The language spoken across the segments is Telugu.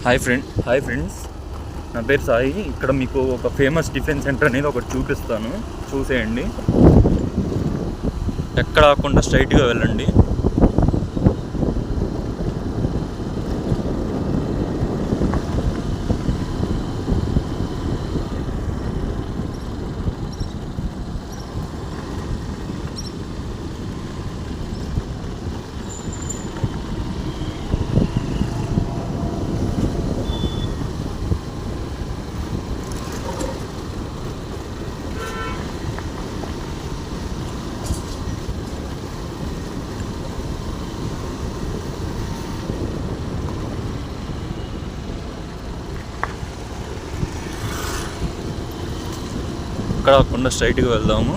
హాయ్ ఫ్రెండ్స్, నా పేరు సాయి. ఇక్కడ మీకు ఒక ఫేమస్ టిఫిన్ సెంటర్ అనేది ఒకటి చూపిస్తాను, చూసేయండి. ఎక్కడ ఆకుండా స్ట్రైట్గా వెళ్ళండి. ఎక్కడ ఆకుండా స్ట్రైట్గా వెళ్దాము.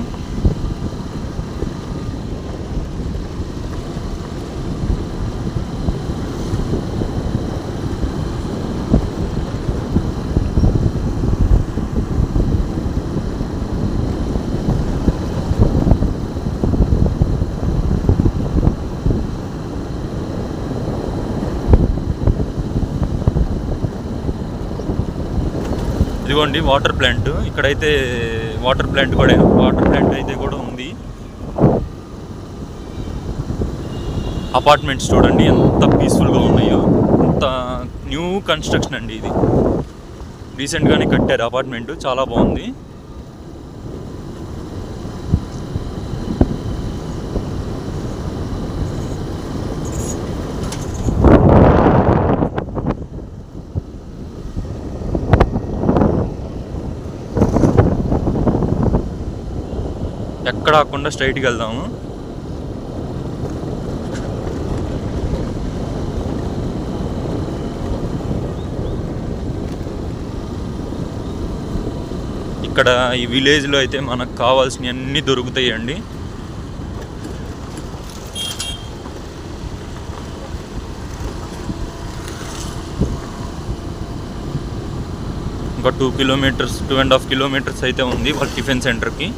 ఇదిగోండి వాటర్ ప్లాంట్. ఇక్కడైతే వాటర్ ప్లాంట్ అయితే కూడా ఉంది. అపార్ట్మెంట్స్ చూడండి ఎంత పీస్ఫుల్గా ఉన్నాయో. ఎంత న్యూ కన్స్ట్రక్షన్ అండి ఇది. రీసెంట్గానే కట్టారు అపార్ట్మెంట్, చాలా బాగుంది. ఎక్కడ ఆకుండా స్ట్రైట్కి వెళ్దాము. ఇక్కడ ఈ విలేజ్లో అయితే మనకు కావాల్సినవి అన్నీ దొరుకుతాయండి. ఇంకా 2.5 కిలోమీటర్స్ అయితే ఉంది వాళ్ళ టిఫిన్ సెంటర్కి.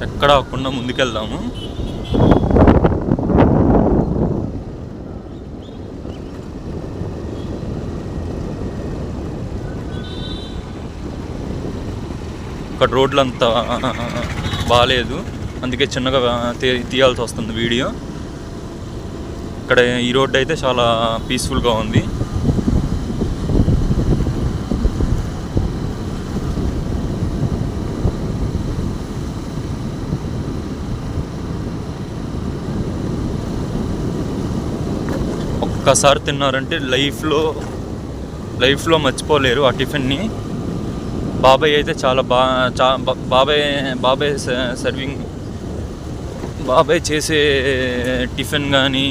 ఎక్కడ ఆకుండా ముందుకెళ్దాము. ఇక్కడ రోడ్లు అంతా బాగాలేదు, అందుకే చిన్నగా తీయాల్సి వస్తుంది వీడియో. ఇక్కడ ఈ రోడ్డు అయితే చాలా పీస్ఫుల్గా ఉంది. ఒక్కసారి తిన్నారంటే లైఫ్లో మర్చిపోలేరు ఆ టిఫిన్ని. బాబాయ్ అయితే చాలా బాబాయ్ చేసే టిఫిన్ కానీ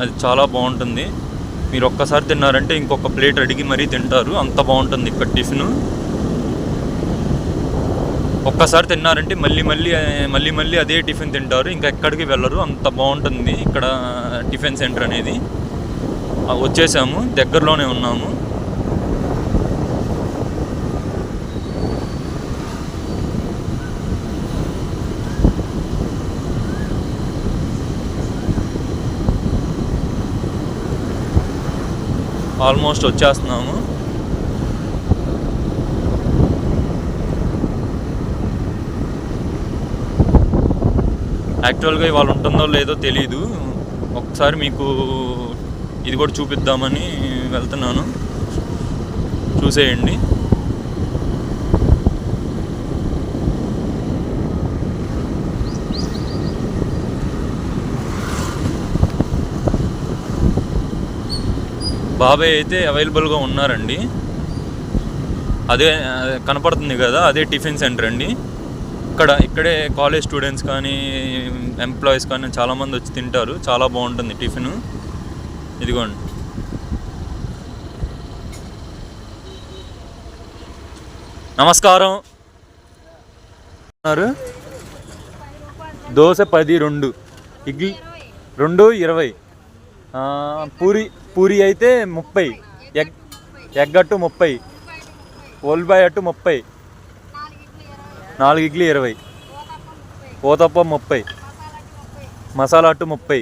అది చాలా బాగుంటుంది. మీరు ఒక్కసారి తిన్నారంటే ఇంకొక ప్లేట్ అడిగి మరీ తింటారు, అంత బాగుంటుంది ఇక్కడ టిఫిన్. ఒక్కసారి తిన్నారంటే మళ్ళీ అదే టిఫిన్ తింటారు, ఇంకా ఎక్కడికి వెళ్ళరు, అంత బాగుంటుంది ఇక్కడ టిఫిన్ సెంటర్ అనేది. వచ్చేసాము, దగ్గరలోనే ఉన్నాము. ఆల్మోస్ట్ వచ్చేస్తున్నాము. యాక్చువల్గా ఇవాళ ఉంటుందో లేదో తెలీదు. ఒకసారి మీకు ఇది కూడా చూపిద్దామని వెళ్తున్నాను, చూసేయండి. బాబాయ్ అయితే అవైలబుల్గా ఉన్నారండి. అదే కనపడుతుంది కదా, అదే టిఫిన్ సెంటర్ అండి. ఇక్కడే కాలేజ్ స్టూడెంట్స్ కానీ ఎంప్లాయీస్ కానీ చాలామంది వచ్చి తింటారు. చాలా బాగుంటుంది టిఫిన్. ఇదిగోండి. నమస్కారం. దోశ 10, 2 ఇడ్లీ 2, 20. పూరి అయితే 30, ఎగ్ అట్టు 30, ఓల్బాయ్ అట్టు 30, 4 ఇడ్లీ 20, ఊతప్పం 30, మసాలా అట్టు 30.